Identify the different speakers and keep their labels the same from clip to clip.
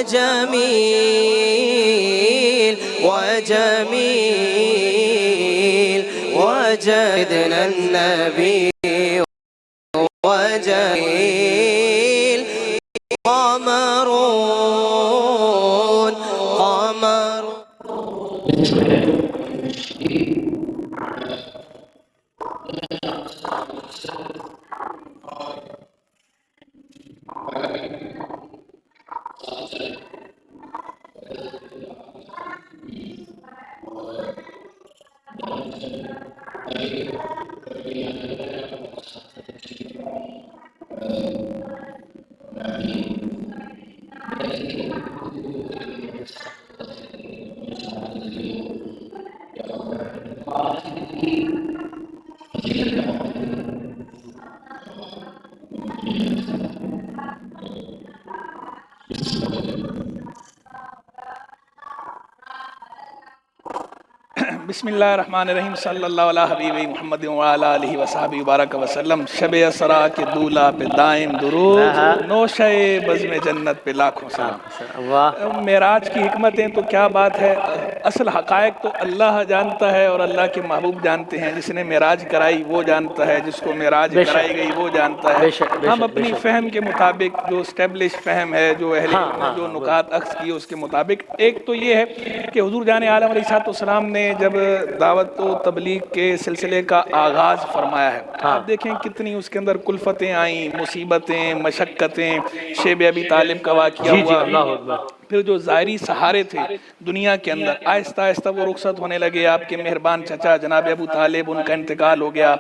Speaker 1: وجميل وجميل وجدنا النبي وجميل قمرون قمر.
Speaker 2: بسم اللہ الرحمن الرحیم صلی اللہ علیہ حبیب محمد وعلی آلہ وصحبہ وبارک وسلم. شب اسرا کے دولہ پہ دائم درود، نوشہ بزم جنت پہ لاکھوں سلام. معراج کی حکمتیں تو کیا بات ہے. اصل حقائق تو اللہ جانتا ہے اور اللہ کے محبوب جانتے ہیں. جس نے معراج کرائی وہ جانتا ہے، جس کو معراج کرائی گئی وہ جانتا ہے. ہم اپنی فہم کے مطابق، جو اسٹیبلش فہم ہے، جو اہل جو نکات اخذ کی اس کے مطابق، ایک تو یہ ہے کہ حضور جان عالم علیہ السلام نے جب دعوت و تبلیغ کے سلسلے کا آغاز فرمایا ہے، آپ دیکھیں کتنی اس کے اندر کلفتیں آئیں، مصیبتیں، مشقتیں. شیب ابی طالب کا واقعہ ہوا، پھر جو ظاہری سہارے تھے دنیا کے اندر آہستہ آہستہ وہ رخصت ہونے لگے. آپ کے مہربان چچا جناب ابو طالب، ان کا انتقال ہو گیا.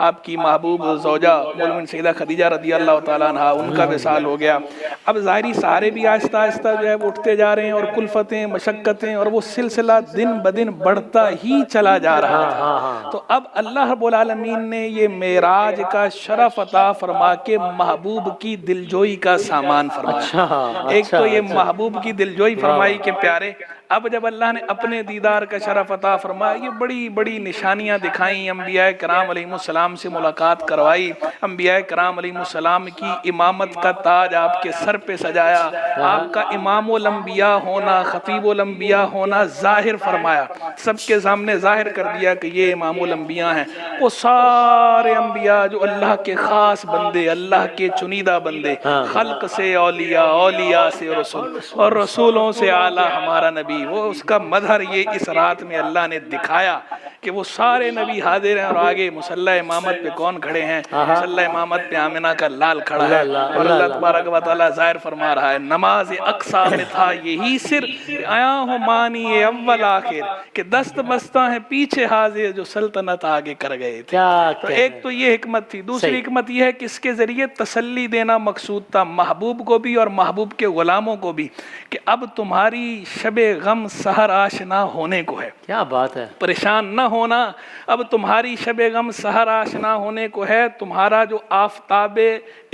Speaker 2: آپ کی محبوب زوجہ مومن سیدہ خدیجہ رضی اللہ تعالیٰ عنہ، ان کا وصال ہو گیا. اب ظاہری سہارے بھی آہستہ آہستہ جو ہے وہ اٹھتے جا رہے ہیں، اور کلفتیں، مشقتیں، اور وہ سلسلہ دن بدن بڑھتا ہی چلا جا رہا تھا. تو اب اللہ رب العالمین نے یہ معراج کا شرف عطا فرما کے محبوب کی دلجوئی کا سامان فرمایا. ایک تو یہ محبوب کی دلجوئی فرمائی کہ پیارے. اب جب اللہ نے اپنے دیدار کا شرف عطا فرمایا، یہ بڑی بڑی نشانیاں دکھائیں. انبیاء کرام علیہ السلام سے ملاقات کروائی، انبیاء کرام علیہ السلام کی امامت کا تاج آپ کے سر پہ سجایا، آپ کا امام الانبیاء ہونا، خطیب الانبیاء ہونا ظاہر فرمایا، سب کے سامنے ظاہر کر دیا کہ یہ امام الانبیاء ہیں. وہ سارے انبیاء جو اللہ کے خاص بندے، اللہ کے چنیدہ بندے، خلق سے اولیاء، اولیاء سے رسول، اور رسولوں سے اعلیٰ ہمارا نبی، وہ اس کا مظہر یہ اس رات میں اللہ نے دکھایا کہ وہ سارے نبی حاضر ہیں. اور آگے مصلی امامت پہ کون کھڑے ہیں؟ مصلی امامت پہ آمنہ کا لال کھڑا ہے، اور اللہ تبارک و تعالیٰ ظاہر فرما رہا ہے نماز اقصیٰ میں تھا یہی سر، آیا ہوں مانی اول آخر، کہ دست بستہ ہیں پیچھے حاضر جو سلطنت آگے کر گئے تھے. تو ایک تو یہ حکمت تھی. دوسری حکمت یہ ہے کہ اس کے ذریعے تسلی دینا مقصود تھا محبوب کو بھی اور محبوب کے غلاموں کو بھی، کہ اب تمہاری شب غم سحر آشنا ہونے کو ہے.
Speaker 3: کیا بات ہے.
Speaker 2: پریشان نہ ہونا، اب تمہاری شب غم سحر آشنا ہونے کو ہے. تمہارا جو آفتاب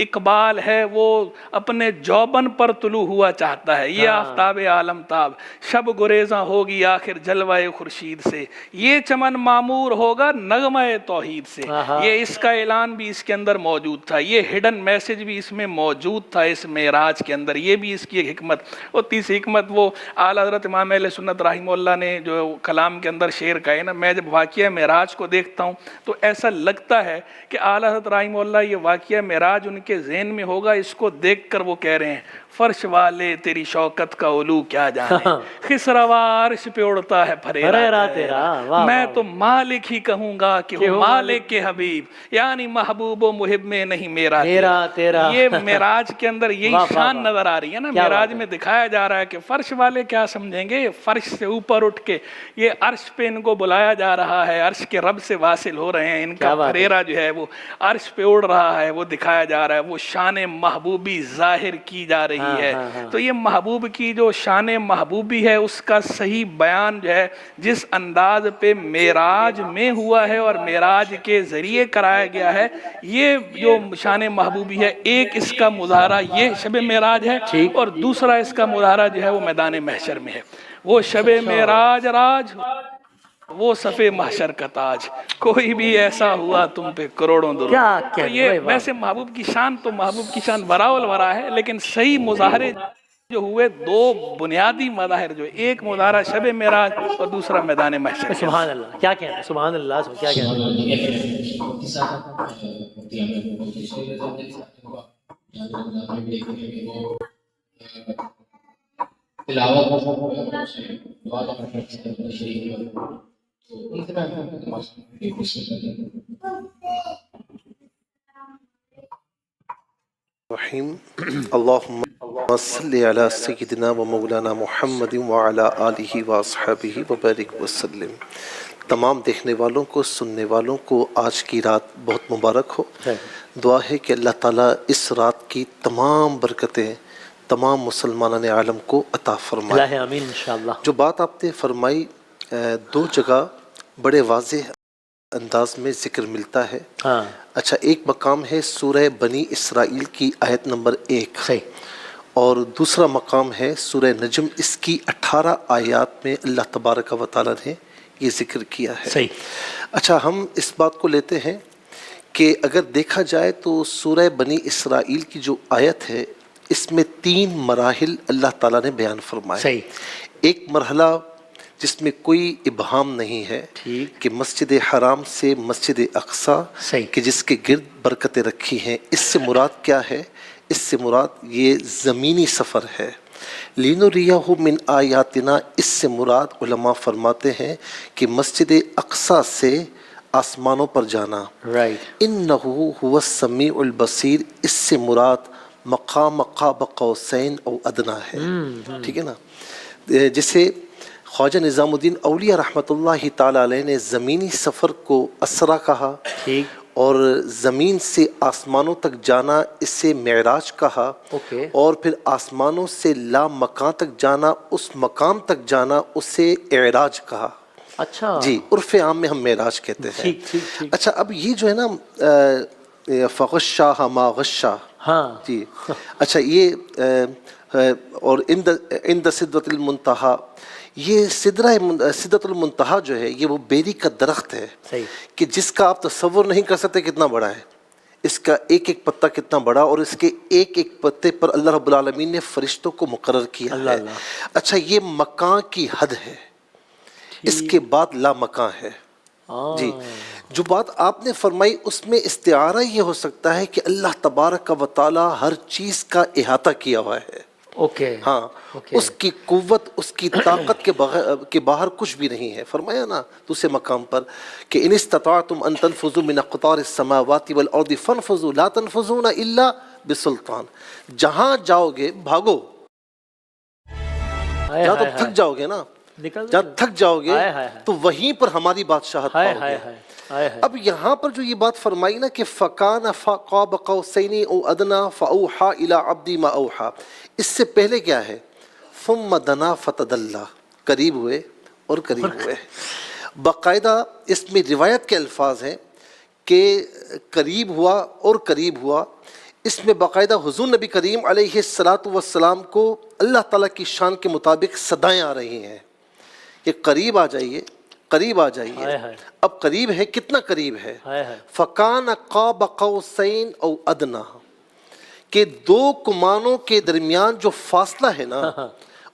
Speaker 2: اقبال ہے وہ اپنے جوبن پر طلوع ہوا چاہتا ہے. یہ آفتاب عالم تاب شب گریزاں ہوگی آخر جلوہ خورشید سے، یہ چمن معمور ہوگا نغمہ توحید سے. یہ اس کا اعلان بھی اس کے اندر موجود تھا، یہ ہڈن میسج بھی اس میں موجود تھا اس معراج کے اندر. یہ بھی اس کی ایک حکمت. اور تیسری حکمت وہ اعلیٰ حضرت امام اہل سنت رحمہ اللہ نے جو کلام کے اندر شعر کہے نا، میں جب واقعہ معراج کو دیکھتا ہوں تو ایسا لگتا ہے کہ اعلیٰ حضرت رحمہ اللہ یہ واقعہ معراج ان کے ذہن میں ہوگا. اس کو دیکھ کر وہ کہہ رہے ہیں فرش والے تیری شوکت کا علو کیا جانے، خسروا عرش پہ اڑتا ہے پھریرا تیرا. میں تو مالک ہی کہوں گا کہ وہ مالک کے حبیب، یعنی محبوب و محب میں نہیں میرا تیرا. یہ معراج کے اندر یہی شان نظر آ رہی ہے نا. معراج میں دکھایا جا رہا ہے کہ فرش والے کیا سمجھیں گے، فرش سے اوپر اٹھ کے یہ عرش پہ ان کو بلایا جا رہا ہے، عرش کے رب سے واصل ہو رہے ہیں. ان کا پھریرا جو ہے وہ عرش پہ اڑ رہا ہے، وہ دکھایا جا رہا ہے. وہ شان محبوبی ظاہر کی جا رہی ہے. تو یہ محبوب کی جو شان محبوبی ہے اس کا صحیح بیان جو ہے جس انداز پہ معراج میں ہوا ہے اور معراج کے ذریعے کرایا گیا ہے، یہ جو شان محبوبی ہے، ایک اس کا مظاہرہ یہ شب معراج ہے، اور دوسرا اس کا مظاہرہ جو ہے وہ میدان محشر میں ہے. وہ شب معراج راج، وہ صف محشر کا تاج، کوئی بھی ایسا ہوا تم پہ کروڑوں درود. تو یہ ویسے محبوب کی شان تو محبوب کی شان وراء الورا ہے، لیکن صحیح مظاہرے جو ہوئے دو بنیادی مظاہر، جو ایک مظاہرہ شب معراج اور دوسرا میدان محشر۔
Speaker 3: سبحان اللہ، کیا کہتے ہیں سبحان اللہ، کیا کہتے
Speaker 4: رحیم اللہم صلی علی سیدنا و مولانا محمد وعلی آلہ واصحابہ وبارک وسلم۔ تمام دیکھنے والوں کو، سننے والوں کو آج کی رات بہت مبارک ہو۔ دعا ہے کہ اللہ تعالیٰ اس رات کی تمام برکتیں تمام مسلمانان عالم کو عطا فرمائے۔
Speaker 3: اللہ آمین انشاءاللہ۔
Speaker 4: جو بات آپ نے فرمائی دو جگہ بڑے واضح انداز میں ذکر ملتا ہے۔
Speaker 3: ہاں
Speaker 4: اچھا، ایک مقام ہے سورہ بنی اسرائیل کی آیت نمبر 1،
Speaker 3: صحیح،
Speaker 4: اور دوسرا مقام ہے سورہ نجم، اس کی 18 آیات میں اللہ تبارک و تعالیٰ نے یہ ذکر کیا ہے۔
Speaker 3: صحیح۔
Speaker 4: اچھا، ہم اس بات کو لیتے ہیں کہ اگر دیکھا جائے تو سورہ بنی اسرائیل کی جو آیت ہے اس میں 3 مراحل اللہ تعالیٰ نے بیان فرمائے۔
Speaker 3: صحیح۔
Speaker 4: ایک مرحلہ جس میں کوئی ابہام نہیں ہے
Speaker 3: ٹھیک،
Speaker 4: کہ مسجد حرام سے مسجد اقصیٰ
Speaker 3: صحیح،
Speaker 4: کہ جس کے گرد برکتیں رکھی ہیں، اس سے مراد کیا ہے؟ اس سے مراد یہ زمینی سفر ہے۔ لِنُرِيَهُ مِنْ آیاتنا، اس سے مراد علماء فرماتے ہیں کہ مسجد اقصیٰ سے آسمانوں پر جانا۔
Speaker 3: رائٹ،
Speaker 4: اِنَّهُ هُوَ السَّمِيعُ الْبَصِيرُ، اس سے مراد مقام قاب قوسین او ادنا ہے۔ ٹھیک ہے نا؟ جسے خواجہ نظام الدین اولیاء رحمۃ اللہ تعالی علیہ نے زمینی سفر کو اسرا کہا،
Speaker 3: ٹھیک،
Speaker 4: اور زمین سے آسمانوں تک جانا اسے معراج کہا،
Speaker 3: اوکے،
Speaker 4: اور پھر آسمانوں سے لا مکان تک جانا، اس مقام تک جانا اسے اعراج کہا۔
Speaker 3: اچھا
Speaker 4: جی، عرف عام میں ہم معراج کہتے ہیں۔
Speaker 3: ٹھیک ٹھیک ٹھیک،
Speaker 4: اچھا، اب یہ جو ہے نا فغشاہ ما غشا،
Speaker 3: ہاں
Speaker 4: جی، اچھا، یہ اور عند سدرۃ المنتہا، یہ سدرۃ المنتہا جو ہے یہ وہ بیری کا درخت ہے
Speaker 3: صحیح،
Speaker 4: کہ جس کا آپ تصور نہیں کر سکتے کتنا بڑا ہے، اس کا ایک ایک پتا کتنا بڑا، اور اس کے ایک ایک پتے پر اللہ رب العالمین نے فرشتوں کو مقرر کیا
Speaker 3: اللہ
Speaker 4: ہے۔
Speaker 3: اللہ،
Speaker 4: اچھا، یہ مکان کی حد ہے، اس کے بعد لا مکان ہے۔ جی، جو بات آپ نے فرمائی اس میں استعارہ یہ ہو سکتا ہے کہ اللہ تبارک و تعالی ہر چیز کا احاطہ کیا ہوا ہے۔
Speaker 3: اوکے،
Speaker 4: ہاں، اس کی قوت، اس کی طاقت کے باہر کچھ بھی نہیں ہے۔ فرمایا نا دوسرے مقام پر کہ ان استطعتم ان تنفذوا من اقطار السماوات والارض فانفذوا لا تنفذون الا بسلطان، جہاں جاؤ گے بھاگو، جہاں تم تھک جاؤ گے نا، جہاں تھک جاؤ گے تو وہیں پر ہماری بادشاہت پاؤ گے۔ اب یہاں پر جو یہ بات فرمائی نا کہ فَكَانَ قَابَ قَوْسَيْنِ أَوْ أَدْنَىٰ فَأَوْحَىٰ إِلَىٰ عَبْدِي مَا أَوْحَىٰ، اس سے پہلے کیا ہے؟ ثُمَّ دَنَا فَتَدَلَّىٰ، قریب ہوئے اور قریب ہوئے۔ باقاعدہ اس میں روایت کے الفاظ ہیں کہ قریب ہوا اور قریب ہوا، اس میں باقاعدہ حضور نبی کریم علیہ السلام کو اللہ تعالیٰ کی شان کے مطابق صدائیں آ رہی ہیں کہ قریب آ جائیے، قریب آ جائیے۔ اب قریب ہے، کتنا قریب ہے؟ فَكَانَ قَابَ قَوْسَيْنِ أَوْ أَدْنَىٰ، کہ 2 کمانوں کے درمیان جو فاصلہ ہے نا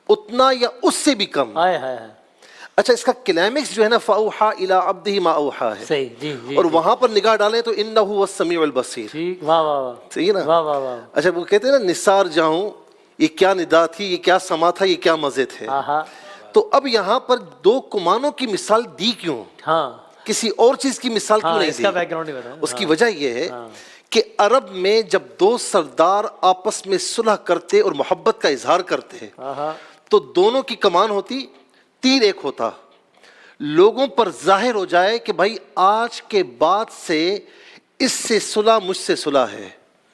Speaker 4: اتنا یا اس سے بھی کم۔ اچھا، اس کا کلائمیکس جو ہے نا فَأَوْحَىٰ إِلَىٰ عَبْدِهِ مَا أَوْحَىٰ ہے،
Speaker 3: صحیح، جی جی،
Speaker 4: اور وہاں پر نگاہ ڈالیں تو إِنَّهُ هُوَ السَّمِيعُ الْبَصِيرُ۔
Speaker 3: ٹھیک، واہ واہ واہ،
Speaker 4: صحیح نا؟
Speaker 3: واہ واہ واہ،
Speaker 4: اچھا، وہ کہتے ہیں نا نثار جاؤں، یہ کیا ندا تھی، یہ کیا سما تھا، یہ کیا مزے تھے۔ تو اب یہاں پر 2 کمانوں کی مثال دی کیوں؟
Speaker 3: ہاں،
Speaker 4: کسی اور چیز کی مثال کیوں نہیں
Speaker 3: اس کا
Speaker 4: دی؟
Speaker 3: بیک گراؤنڈ نہیں بتایا۔
Speaker 4: اس کی وجہ یہ ہے کہ عرب میں جب 2 سردار آپس میں صلح کرتے اور محبت کا اظہار کرتے تو دونوں کی کمان ہوتی، تیر ایک ہوتا، لوگوں پر ظاہر ہو جائے کہ بھائی آج کے بعد سے اس سے صلح مجھ سے صلح ہے،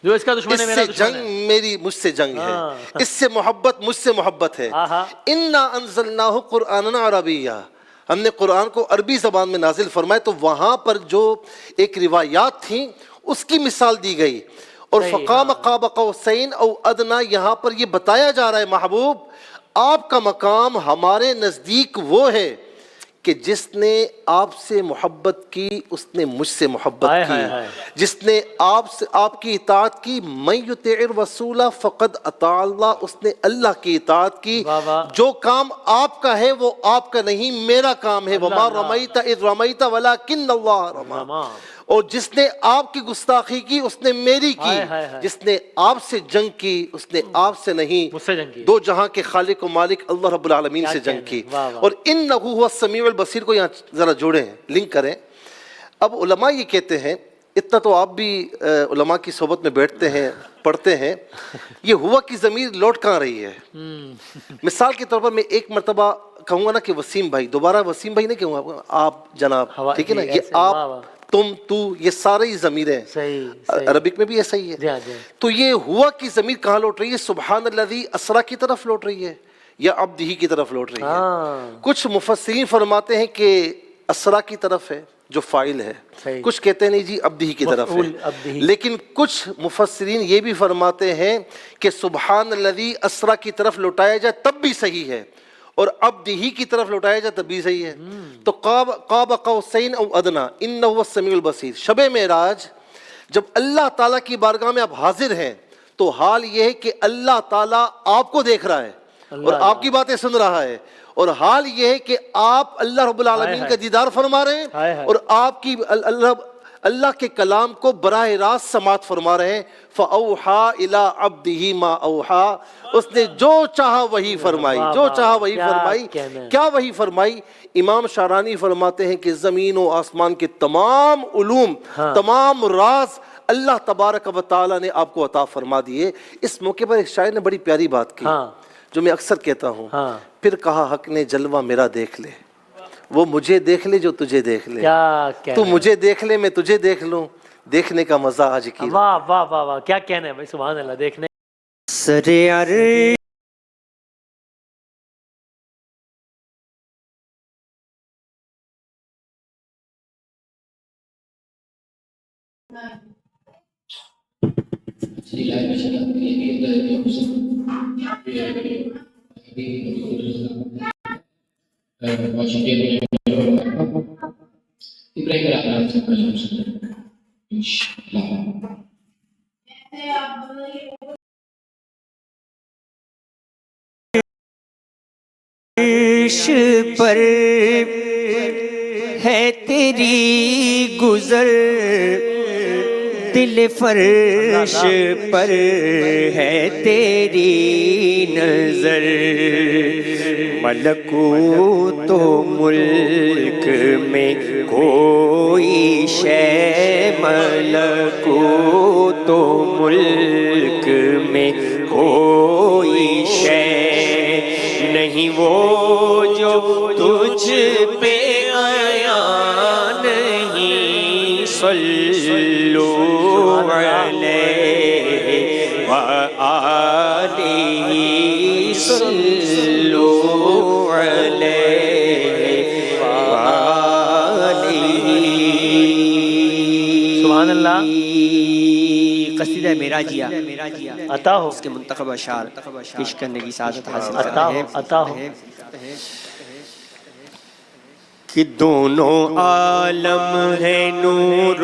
Speaker 3: جو اس کا دشمن ہے
Speaker 4: اس
Speaker 3: میرا
Speaker 4: سے
Speaker 3: دشمن
Speaker 4: جنگ
Speaker 3: ہے۔
Speaker 4: میری مجھ سے جنگ ہے، اس سے محبت مجھ سے محبت ہے۔ اِنَّا أَنزَلْنَاهُ قُرْآنًا عَرَبِيًّا، ہم نے قرآن کو عربی زبان میں نازل فرمائے، تو وہاں پر جو ایک روایات تھیں اس کی مثال دی گئی، اور فَقَامَ قَابَ قَوْسَيْنِ أَوْ أَدْنَىٰ، یہاں پر یہ بتایا جا رہا ہے محبوب آپ کا مقام ہمارے نزدیک وہ ہے کہ جس نے آپ سے محبت کی اس نے مجھ سے محبت کی، جس نے آپ کی اطاعت کی، من یطیع الرسول فقد اطاع اللہ، اس نے اللہ کی اطاعت کی۔ جو کام آپ کا ہے وہ آپ کا نہیں، میرا کام ہے، وما رمیت اذ رمیت ولکن اللہ رمی۔ اور جس نے آپ کی گستاخی کی اس نے میری کی، جس نے آپ سے جنگ کی اس نے آپ سے نہیں، دو جہاں کے خالق و مالک اللہ رب العالمین سے جنگ کی۔ اور انہ هو السمیع البصیر کو یہاں ذرا جوڑیں، لنک کریں۔ اب علماء یہ کہتے ہیں، اتنا تو آپ بھی علماء کی صحبت میں بیٹھتے ہیں، پڑھتے ہیں، یہ ہوا کی ضمیر لوٹ کہاں رہی ہے؟ مثال کے طور پر میں ایک مرتبہ کہوں گا نا کہ وسیم بھائی، دوبارہ وسیم بھائی نہیں کہوں گا، آپ جناب، ٹھیک ہے نا، یہ آپ، تم، تو، یہ سارے ہی ضمیریں ہیں، عربک میں بھی ایسا ہی ہے۔ تو یہ ہوا کی ضمیر کہاں لوٹ رہی ہے؟ سبحان الذی اسریٰ کی طرف لوٹ رہی ہے یا عبدہ کی طرف لوٹ رہی ہے؟ کچھ مفسرین فرماتے ہیں کہ اسریٰ کی طرف ہے جو فاعل ہے، کچھ کہتے ہیں نہیں جی عبدہ کی طرف ہے، لیکن کچھ مفسرین یہ بھی فرماتے ہیں کہ سبحان الذی اسریٰ کی طرف لوٹایا جائے تب بھی صحیح ہے، اور عبدہ کی طرف لوٹایا جائے تب بھی صحیح ہے۔ تو قاب قوسین او ادنیٰ انہ هو السمیع البصیر، شب معراج جب اللہ تعالیٰ کی بارگاہ میں آپ حاضر ہیں تو حال یہ ہے کہ اللہ تعالیٰ آپ کو دیکھ رہا ہے اور آپ کی باتیں سن رہا ہے، اور حال یہ ہے کہ آپ اللہ رب العالمین کا دیدار فرما رہے ہیں اور آپ کی اللہ کے کلام کو براہ راست سماعت فرما رہے ہیں۔ فَأَوْحَا إِلَىٰ عَبْدِهِ مَا أَوْحَا، اس نے جو چاہا وہی فرمائی، جو چاہا وہی فرمائی۔ کیا وہی فرمائی؟ امام شارانی فرماتے ہیں کہ زمین و آسمان کے تمام علوم، تمام راز اللہ تبارک و تعالیٰ نے آپ کو عطا فرما دیے۔ اس موقع پر ایک شاعر نے بڑی پیاری بات کی جو میں اکثر کہتا ہوں، پھر کہا حق نے جلوہ میرا دیکھ لے، وہ مجھے دیکھ لے جو تجھے دیکھ لے، تو مجھے دیکھ لے میں تجھے دیکھ لوں، دیکھنے کا مزہ آج کی۔
Speaker 3: واہ واہ واہ واہ، کیا کہنا ہے بھائی، سبحان اللہ۔ دیکھنے
Speaker 1: سر عرش پر ہے تیری گزر، دل فرش پر ہے تیری نظر، ملکوت و ملک میں کوئی شے، ملکوت و ملک میں کوئی شے نہیں وہ جو تجھ پہ آیا نہیں، صلو علیہ وآلہ، صلو علیہ وآلہ۔
Speaker 3: سبحان اللہ۔
Speaker 1: قصیدہ معراجیہ
Speaker 3: عطا ہو،
Speaker 1: اس کے منتخب اشعار پیش کرنے کی سعادت حاصل
Speaker 3: عطا ہو، عطا ہو۔
Speaker 1: کہ دونوں عالم ہے نور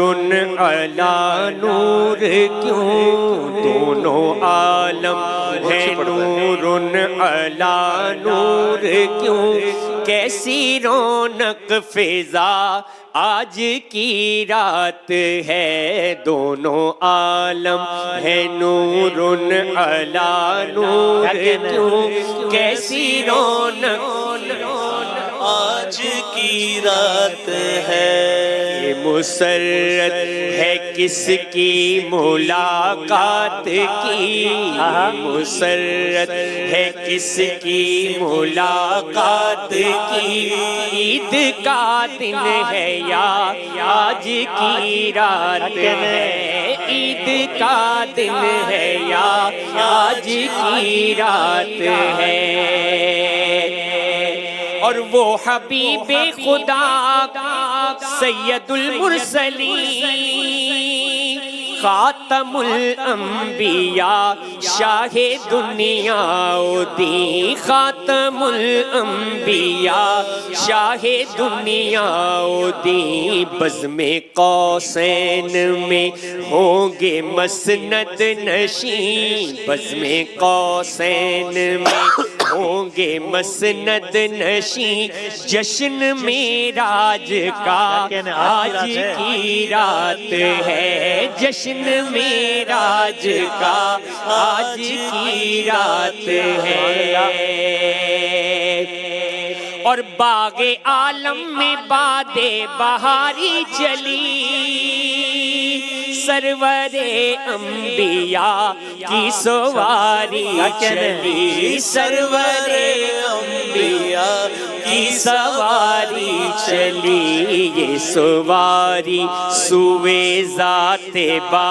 Speaker 1: علی نور، کیوں دونوں عالم ہے نور علی نور، کیوں کیسی رونق فضا آج کی رات ہے، دونوں عالم ہے نور علی نور، کیوں کیسی رونق آج کی رات ہے، مسرت ہے کس کی ملاقات کی، مسرت ہے کس کی ملاقات کی، عید کا دن ہے یا آج کی رات ہے، عید کا دن ہے یا آج کی رات ہے، اور وہ حبیب خدا سید المرسلین خاتم الانبیاء شاہ دنیا دی خاتم الانبیاء شاہ دنیا دی بزم قوسین میں ہوں گے مسند نشین بزم قوسین میں ہوں گے مسند نشین جشن معراج کا آج کی رات ہے جشن معراج کا آج کی رات ہے اور باغ عالم میں باد بہاری چلی سرور انبیاء کی سواری چلی سرور انبیاء کی سواری چلی یہ سواری سوئے ذات با